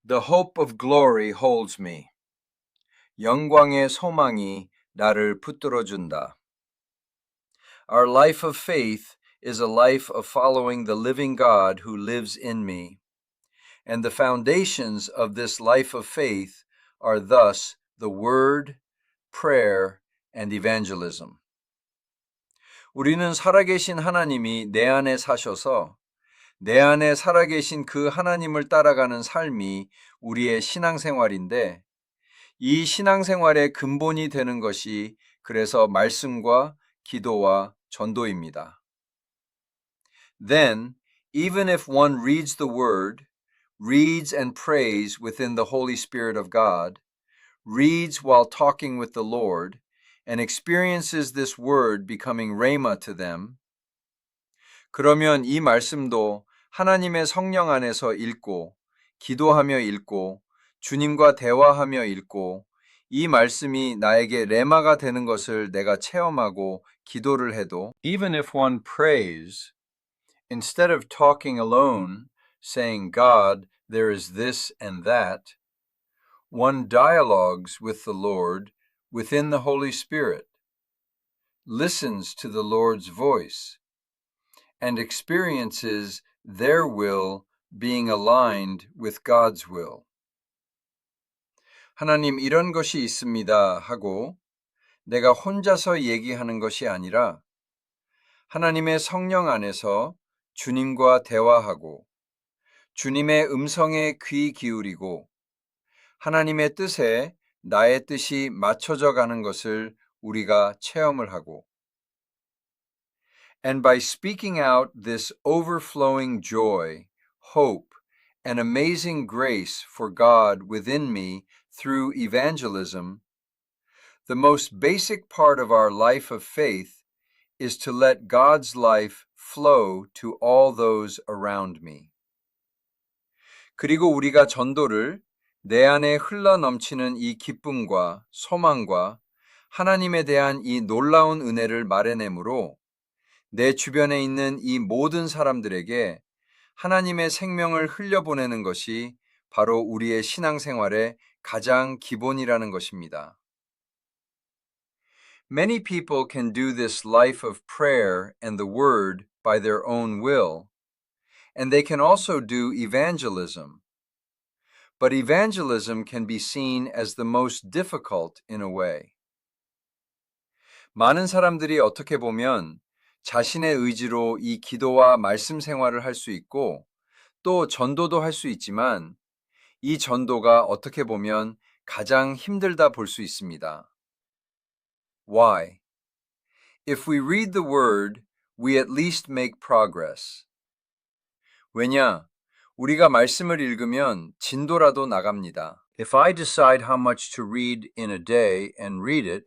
The hope of glory holds me. 영광의 소망이 나를 붙들어준다. Our life of faith is a life of following the living God who lives in me. And the foundations of this life of faith are thus the Word, prayer, and evangelism. 우리는 살아계신 하나님이 내 안에 사셔서 내 안에 살아계신 그 하나님을 따라가는 삶이 우리의 신앙생활인데 이 신앙생활의 근본이 되는 것이 그래서 말씀과 기도와 전도입니다. Then, even if one reads the Word, reads and prays within the Holy Spirit of God, reads while talking with the Lord, and experiences this Word becoming rhema to them, 그러면 이 말씀도 하나님의 성령 안에서 읽고, 기도하며 읽고, 주님과 대화하며 읽고, 이 말씀이 나에게 레마가 되는 것을 내가 체험하고 기도를 해도, even if one prays, instead of talking alone, saying, God, there is this and that, one dialogues with the Lord within the Holy Spirit, listens to the Lord's voice, and experiences their will being aligned with God's will. 하나님 이런 것이 있습니다 하고 내가 혼자서 얘기하는 것이 아니라 하나님의 성령 안에서 주님과 대화하고 주님의 음성에 귀 기울이고 하나님의 뜻에 나의 뜻이 맞춰져 가는 것을 우리가 체험을 하고 And by speaking out this overflowing joy, hope, and amazing grace for God within me through evangelism, the most basic part of our life of faith is to let God's life flow to all those around me. 그리고 우리가 전도를 내 안에 흘러넘치는 이 기쁨과 소망과 하나님에 대한 이 놀라운 은혜를 말해내므로 내 주변에 있는 이 모든 사람들에게 하나님의 생명을 흘려보내는 것이 바로 우리의 신앙생활의 가장 기본이라는 것입니다. Many people can do this life of prayer and the word by their own will, and they can also do evangelism. But evangelism can be seen as the most difficult in a way. 많은 사람들이 어떻게 보면 자신의 의지로 이 기도와 말씀 생활을 할 수 있고 또 전도도 할 수 있지만 이 전도가 어떻게 보면 가장 힘들다 볼 수 있습니다. Why? If we read the word, we at least make progress. 왜냐? 우리가 말씀을 읽으면 진도라도 나갑니다. If I decide how much to read in a day and read it,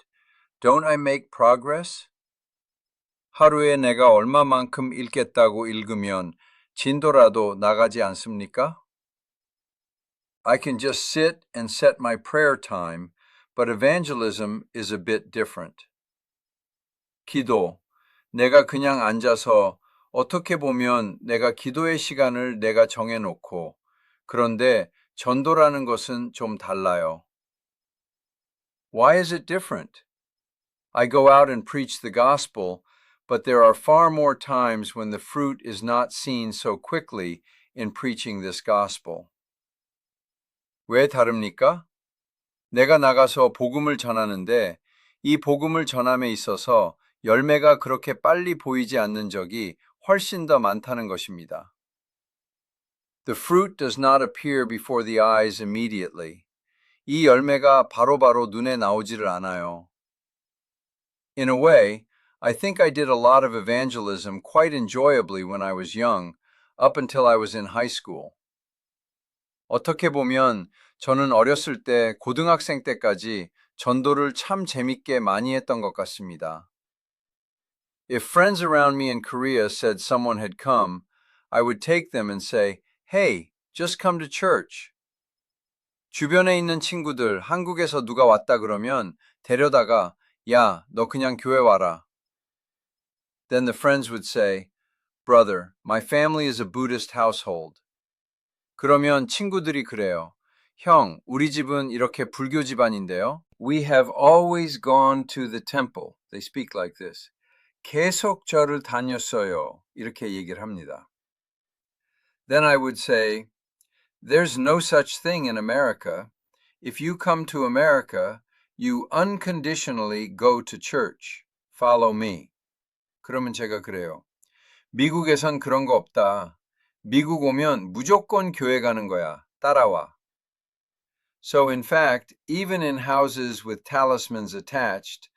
don't I make progress? 하루에 내가 얼마만큼 읽겠다고 읽으면 진도라도 나가지 않습니까? I can just sit and set my prayer time, but evangelism is a bit different. 기도, 내가 그냥 앉아서 어떻게 보면 내가 기도의 시간을 내가 정해놓고 그런데 전도라는 것은 좀 달라요. Why is it different? I go out and preach the gospel, but there are far more times when the fruit is not seen so quickly in preaching this gospel. 왜 다릅니까? 내가 나가서 복음을 전하는데 이 복음을 전함에 있어서 열매가 그렇게 빨리 보이지 않는 적이 훨씬 더 많다는 것입니다. The fruit does not appear before the eyes immediately. 이 열매가 바로바로 눈에 나오지를 않아요. In a way, I think I did a lot of evangelism quite enjoyably when I was young, up until I was in high school. 어떻게 보면 저는 어렸을 때 고등학생 때까지 전도를 참 재밌게 많이 했던 것 같습니다. If friends around me in Korea said someone had come, I would take them and say, "Hey, just come to church." 주변에 있는 친구들 한국에서 누가 왔다 그러면 데려다가 야, 너 그냥 교회 와라. Then the friends would say, Brother, my family is a Buddhist household. 그러면 친구들이 그래요. 형, 우리 집은 이렇게 불교 집안인데요. We have always gone to the temple. They speak like this. 계속 절을 다녔어요. 이렇게 얘기를 합니다. Then I would say, there's no such thing in America. If you come to America, you unconditionally go to church. Follow me. 그러면 제가 그래요. 미국에선 그런 거 없다. 미국 오면 무조건 교회 가는 거야. 따라와. So in fact, even in houses with talismans attached,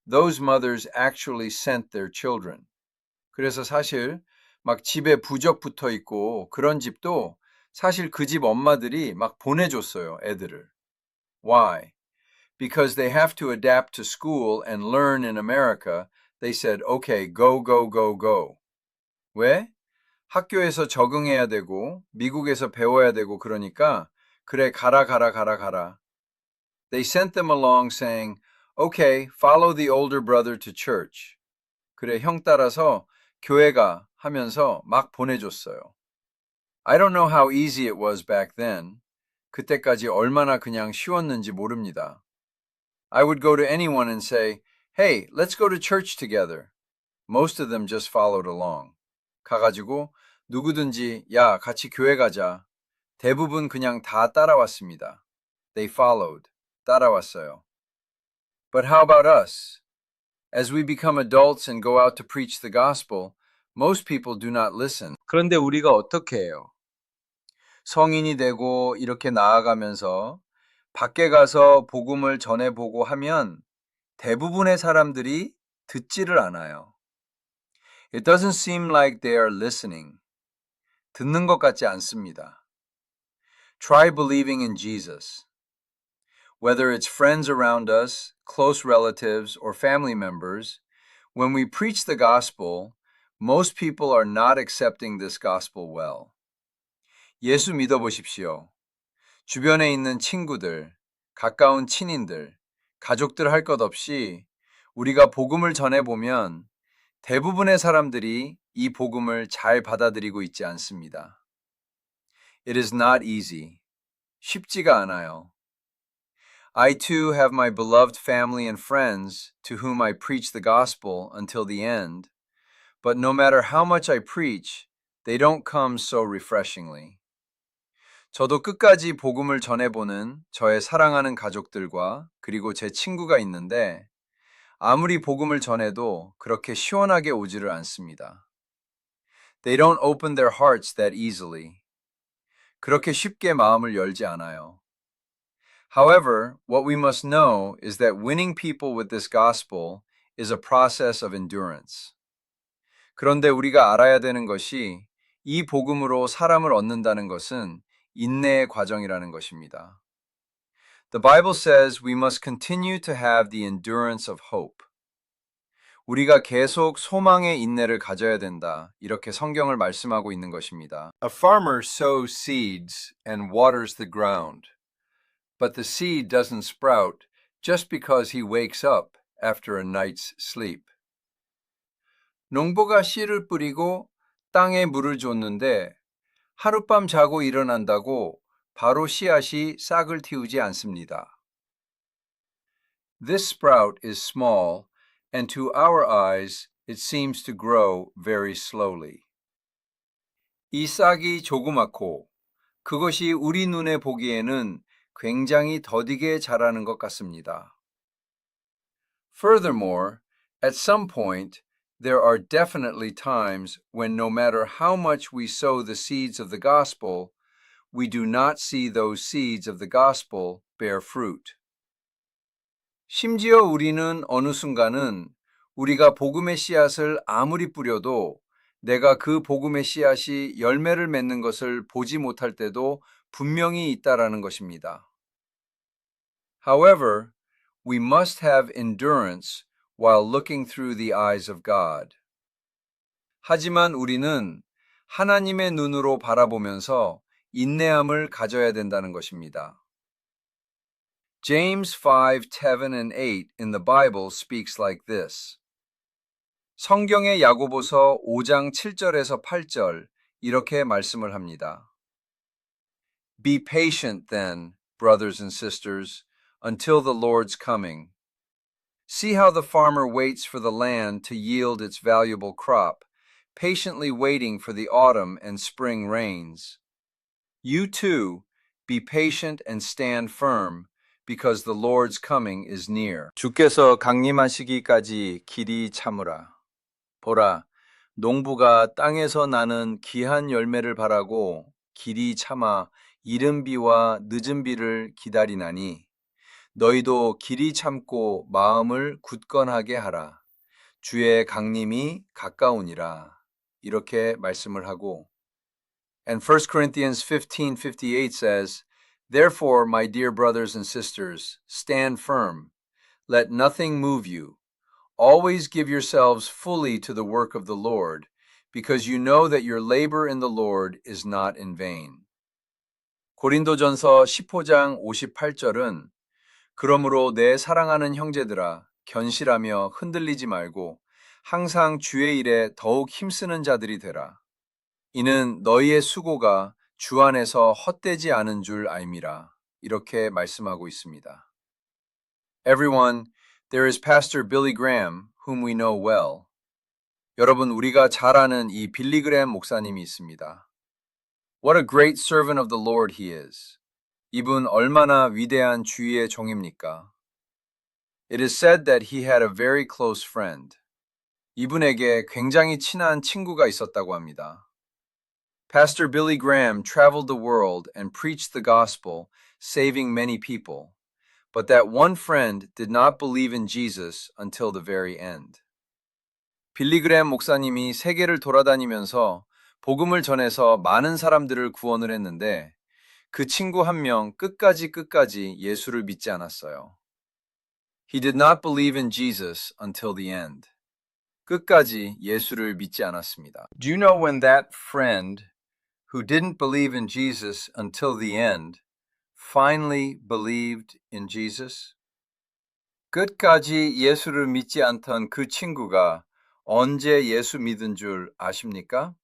those mothers actually sent their children. 그래서 사실 막 집에 부적 붙어 있고 그런 집도 사실 그 집 엄마들이 막 보내줬어요, 애들을. Why? Because they have to adapt to school and learn in America. They said, okay, go, go, go, go. 왜? 학교에서 적응해야 되고 미국에서 배워야 되고 그러니까 그래 가라 가라 가라 가라. They sent them along saying, okay, follow the older brother to church. 그래 형 따라서 교회 가 하면서 막 보내줬어요. I don't know how easy it was back then. 그때까지 얼마나 그냥 쉬웠는지 모릅니다. I would go to anyone and say, hey, let's go to church together. Most of them just followed along. 가가지고 누구든지 야, 같이 교회 가자. 대부분 그냥 다 따라왔습니다. They followed. 따라왔어요. But how about us? As we become adults and go out to preach the gospel, most people do not listen. 그런데 우리가 어떻게 해요? 성인이 되고 이렇게 나아가면서 밖에 가서 복음을 전해보고 하면 대부분의 사람들이 듣지를 않아요. It doesn't seem like they are listening. 듣는 것 같지 않습니다. Try believing in Jesus. Whether it's friends around us, close relatives, or family members, when we preach the gospel, most people are not accepting this gospel well. 예수 믿어보십시오. 주변에 있는 친구들, 가까운 친인들, 가족들 할 것 없이 우리가 복음을 전해보면 대부분의 사람들이 이 복음을 잘 받아들이고 있지 않습니다. It is not easy. 쉽지가 않아요. I too have my beloved family and friends to whom I preach the gospel until the end, but no matter how much I preach, they don't come so refreshingly. 저도 끝까지 복음을 전해보는 저의 사랑하는 가족들과 그리고 제 친구가 있는데 아무리 복음을 전해도 그렇게 시원하게 오지를 않습니다. They don't open their hearts that easily. 그렇게 쉽게 마음을 열지 않아요. However, what we must know is that winning people with this gospel is a process of endurance. 그런데 우리가 알아야 되는 것이 이 복음으로 사람을 얻는다는 것은 인내의 과정이라는 것입니다. The Bible says we must continue to have the endurance of hope. 우리가 계속 소망의 인내를 가져야 된다. 이렇게 성경을 말씀하고 있는 것입니다. A farmer sows seeds and waters the ground. But the seed doesn't sprout just because he wakes up after a night's sleep. 농부가 씨를 뿌리고 땅에 물을 줬는데 하룻밤 자고 일어난다고 바로 씨앗이 싹을 틔우지 않습니다. This sprout is small, and to our eyes it seems to grow very slowly. 이 싹이 조그맣고 그것이 우리 눈에 보기에는 굉장히 더디게 자라는 것 같습니다. Furthermore, at some point, there are definitely times when no matter how much we sow the seeds of the gospel, we do not see those seeds of the gospel bear fruit. 심지어 우리는 어느 순간은 우리가 복음의 씨앗을 아무리 뿌려도 내가 그 복음의 씨앗이 열매를 맺는 것을 보지 못할 때도 분명히 있다라는 것입니다. However, we must have endurance while looking through the eyes of God. 하지만 우리는 하나님의 눈으로 바라보면서 인내함을 가져야 된다는 것입니다. James 5:7 and 8 in the Bible speaks like this. 성경의 야고보서 5장 7절에서 8절 이렇게 말씀을 합니다. Be patient then, brothers and sisters, until the Lord's coming. See how the farmer waits for the land to yield its valuable crop, patiently waiting for the autumn and spring rains. You too, be patient and stand firm, because the Lord's coming is near. 주께서 강림하시기까지 길이 참으라. 보라, 농부가 땅에서 나는 귀한 열매를 바라고 길이 참아 이른 비와 늦은 비를 기다리나니 너희도 길이 참고 마음을 굳건하게 하라. 주의 강림이 가까우니라. 이렇게 말씀을 하고 And 1 Corinthians 15:58 says, Therefore, my dear brothers and sisters, stand firm. Let nothing move you. Always give yourselves fully to the work of the Lord, because you know that your labor in the Lord is not in vain. 고린도전서 15장 58절은 그러므로 내 사랑하는 형제들아, 견실하며 흔들리지 말고 항상 주의 일에 더욱 힘쓰는 자들이 되라. 이는 너희의 수고가 주 안에서 헛되지 않은 줄 알미라. 이렇게 말씀하고 있습니다. Everyone, there is Pastor Billy Graham, whom we know well. 여러분, 우리가 잘 아는 이 빌리 그램 목사님이 있습니다. What a great servant of the Lord he is. 이분 얼마나 위대한 주의 종입니까? It is said that he had a very close friend. 이분에게 굉장히 친한 친구가 있었다고 합니다. Pastor Billy Graham traveled the world and preached the gospel, saving many people. But that one friend did not believe in Jesus until the very end. 빌리 그램 목사님이 세계를 돌아다니면서 복음을 전해서 많은 사람들을 구원을 했는데 그 친구 한 명 끝까지 예수를 믿지 않았어요. He did not believe in Jesus until the end. 끝까지 예수를 믿지 않았습니다. Do you know when that friend who didn't believe in Jesus until the end finally believed in Jesus? 끝까지 예수를 믿지 않던 그 친구가 언제 예수 믿은 줄 아십니까?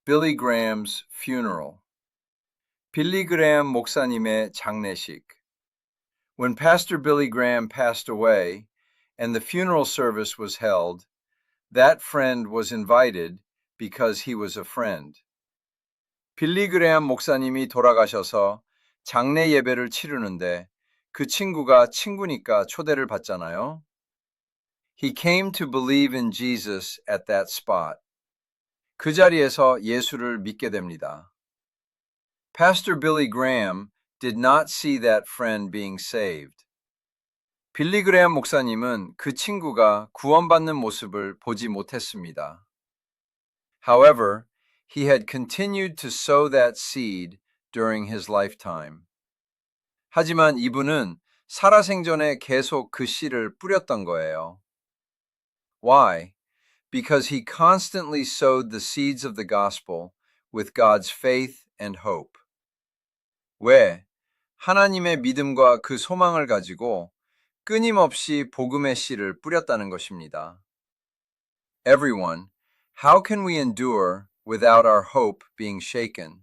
Billy Graham's funeral. 빌리 그레엄 목사님의 장례식. When Pastor Billy Graham passed away and the funeral service was held, that friend was invited because he was a friend. 빌리 그레엄 목사님이 돌아가셔서 장례 예배를 치르는데 그 친구가 친구니까 초대를 받잖아요. He came to believe in Jesus at that spot. 그 자리에서 예수를 믿게 됩니다. Pastor Billy Graham did not see that friend being saved. 빌리 그레엄 목사님은 그 친구가 구원받는 모습을 보지 못했습니다. However, he had continued to sow that seed during his lifetime. 하지만 이분은 살아생전에 계속 그 씨를 뿌렸던 거예요. Why? Because he constantly sowed the seeds of the gospel with God's faith and hope. 왜? 하나님의 믿음과 그 소망을 가지고 끊임없이 복음의 씨를 뿌렸다는 것입니다. Everyone, how can we endure without our hope being shaken?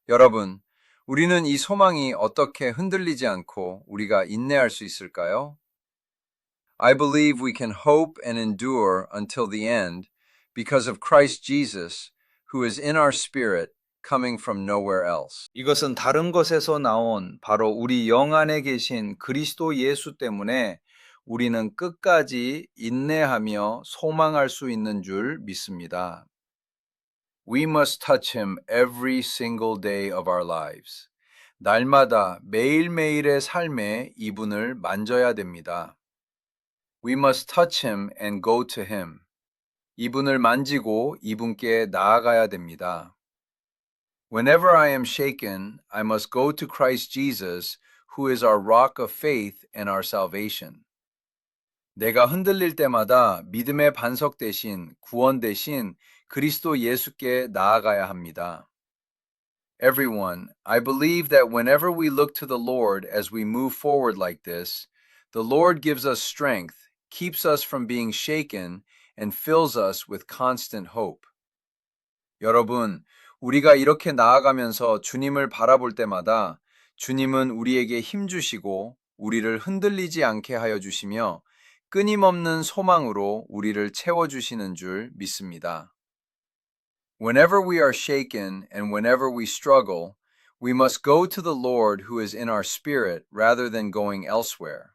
여러분, 우리는 이 소망이 어떻게 흔들리지 않고 우리가 인내할 수 있을까요? I believe we can hope and endure until the end because of Christ Jesus, who is in our spirit, coming from nowhere else. 이것은 다른 것에서 나온 바로 우리 영 안에 계신 그리스도 예수 때문에 우리는 끝까지 인내하며 소망할 수 있는 줄 믿습니다. We must touch him every single day of our lives. 날마다 매일매일의 삶에 이분을 만져야 됩니다. We must touch him and go to him. 이분을 만지고 이분께 나아가야 됩니다. Whenever I am shaken, I must go to Christ Jesus, who is our rock of faith and our salvation. 내가 흔들릴 때마다 믿음의 반석 대신 구원 대신 그리스도 예수께 나아가야 합니다. Everyone, I believe that whenever we look to the Lord as we move forward like this, the Lord gives us strength, keeps us from being shaken, and fills us with constant hope. 여러분, 우리가 이렇게 나아가면서 주님을 바라볼 때마다 주님은 우리에게 힘 주시고 우리를 흔들리지 않게 하여 주시며 끊임없는 소망으로 우리를 채워 주시는 줄 믿습니다. Whenever we are shaken and whenever we struggle, we must go to the Lord who is in our spirit rather than going elsewhere.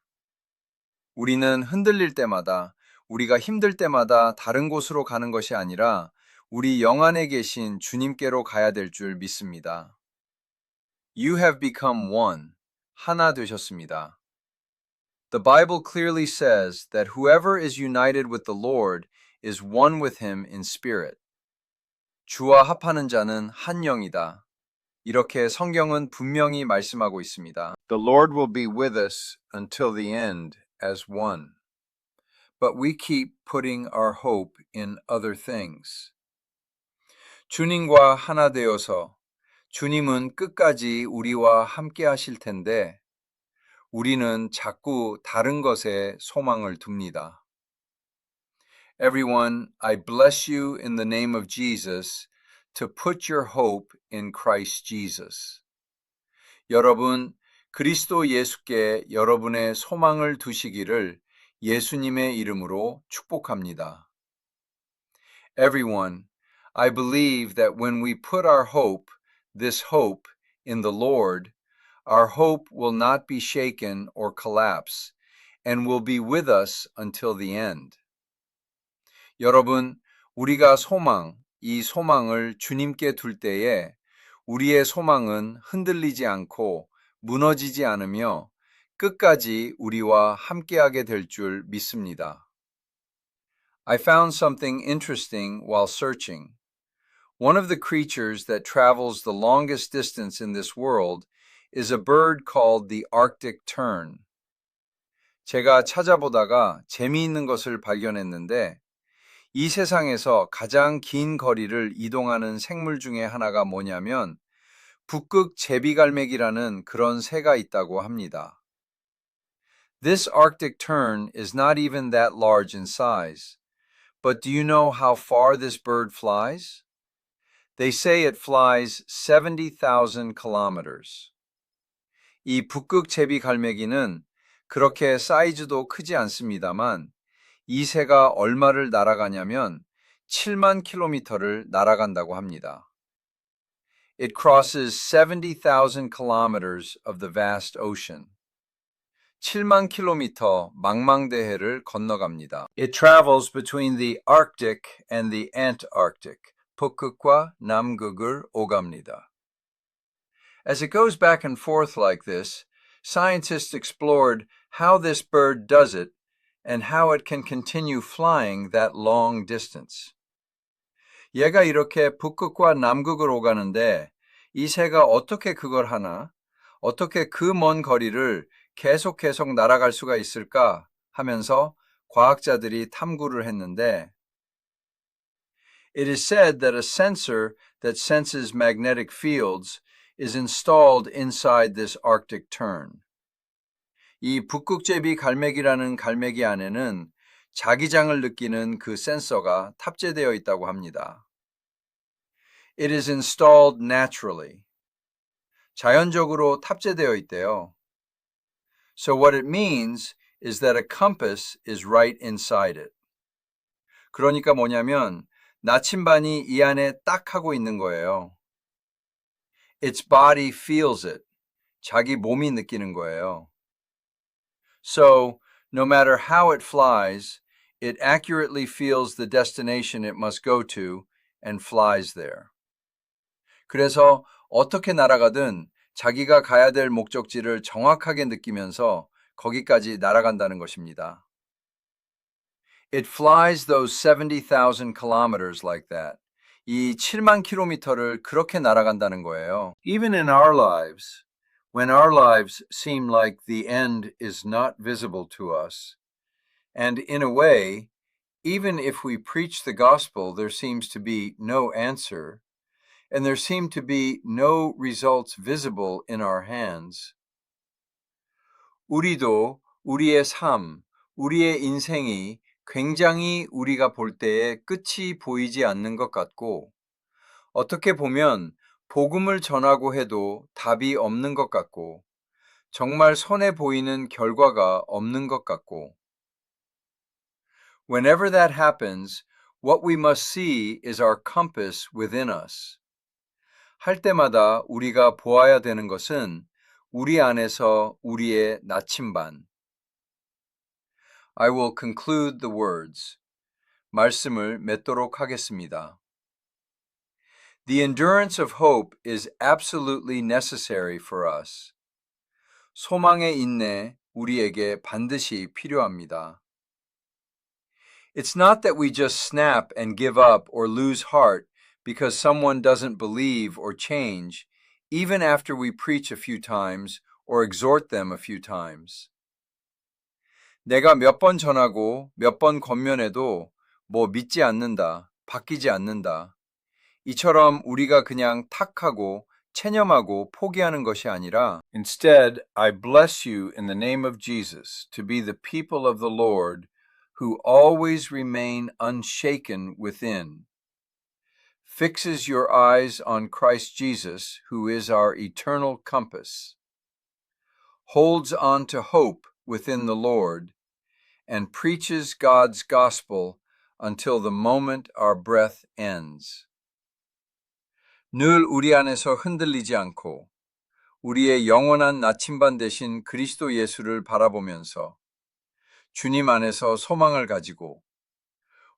우리는 흔들릴 때마다, 우리가 힘들 때마다 다른 곳으로 가는 것이 아니라 우리 영 안에 계신 주님께로 가야 될 줄 믿습니다. You have become one. 하나 되셨습니다. The Bible clearly says that whoever is united with the Lord is one with him in spirit. 주와 합하는 자는 한 영이다. 이렇게 성경은 분명히 말씀하고 있습니다. The Lord will be with us until the end as one. But we keep putting our hope in other things. 주님과 하나 되어서 주님은 끝까지 우리와 함께 하실 텐데 우리는 자꾸 다른 것에 소망을 둡니다. Everyone, I bless you in the name of Jesus to put your hope in Christ Jesus. 여러분, 그리스도 예수께 여러분의 소망을 두시기를 예수님의 이름으로 축복합니다. Everyone, I believe that when we put our hope, this hope, in the Lord, our hope will not be shaken or collapse and will be with us until the end. 여러분, 우리가 이 소망을 주님께 둘 때에 우리의 소망은 흔들리지 않고 무너지지 않으며 끝까지 우리와 함께하게 될 줄 믿습니다. I found something interesting while searching. One of the creatures that travels the longest distance in this world is a bird called the Arctic tern. 제가 찾아보다가 재미있는 것을 발견했는데 이 세상에서 가장 긴 거리를 이동하는 생물 중에 하나가 뭐냐면 북극 제비갈매기라는 그런 새가 있다고 합니다. This Arctic tern is not even that large in size. But do you know how far this bird flies? They say it flies 70,000 kilometers. 이 북극 제비갈매기는 그렇게 사이즈도 크지 않습니다만 이 새가 얼마를 날아가냐면 7만 킬로미터를 날아간다고 합니다. It crosses 70,000 kilometers of the vast ocean. 7만 킬로미터 망망대해를 건너갑니다. It travels between the Arctic and the Antarctic. 북극과 남극을 오갑니다. As it goes back and forth like this, scientists explored how this bird does it and how it can continue flying that long distance. 얘가 이렇게 북극과 남극을 오가는데 이 새가 어떻게 그걸 하나? 어떻게 그 먼 거리를 계속 날아갈 수가 있을까 하면서 과학자들이 탐구를 했는데 It is said that a sensor that senses magnetic fields is installed inside this Arctic tern. 이 북극제비 갈매기라는 갈매기 안에는 자기장을 느끼는 그 센서가 탑재되어 있다고 합니다. It is installed naturally. 자연적으로 탑재되어 있대요. So what it means is that a compass is right inside it. 그러니까 뭐냐면 나침반이 이 안에 딱 하고 있는 거예요. Its body feels it. 자기 몸이 느끼는 거예요. So, no matter how it flies, it accurately feels the destination it must go to and flies there. 그래서 어떻게 날아가든 자기가 가야 될 목적지를 정확하게 느끼면서 거기까지 날아간다는 것입니다. It flies those 70,000 kilometers like that. 이 7만 킬로미터를 그렇게 날아간다는 거예요. Even in our lives, when our lives seem like the end is not visible to us, and in a way, even if we preach the gospel, there seems to be no answer, and there seem to be no results visible in our hands. 우리도 우리의 삶, 우리의 인생이 굉장히 우리가 볼 때에 끝이 보이지 않는 것 같고 어떻게 보면 복음을 전하고 해도 답이 없는 것 같고, 정말 손해 보이는 결과가 없는 것 같고. Whenever that happens, what we must see is our compass within us. 할 때마다 우리가 보아야 되는 것은 우리 안에서 우리의 나침반. I will conclude the words. 말씀을 맺도록 하겠습니다. The endurance of hope is absolutely necessary for us. 소망의 인내, 우리에게 반드시 필요합니다. It's not that we just snap and give up or lose heart because someone doesn't believe or change, even after we preach a few times or exhort them a few times. 내가 몇 번 전하고 몇 번 권면해도 뭐 믿지 않는다, 바뀌지 않는다. 이처럼 우리가 그냥 탁하고 체념하고 포기하는 것이 아니라 Instead, I bless you in the name of Jesus to be the people of the Lord who always remain unshaken within, fixes your eyes on Christ Jesus, who is our eternal compass, holds on to hope within the Lord, and preaches God's gospel until the moment our breath ends. 늘 우리 안에서 흔들리지 않고 우리의 영원한 나침반 되신 그리스도 예수를 바라보면서 주님 안에서 소망을 가지고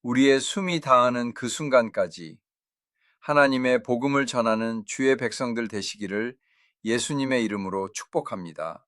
우리의 숨이 다하는 그 순간까지 하나님의 복음을 전하는 주의 백성들 되시기를 예수님의 이름으로 축복합니다.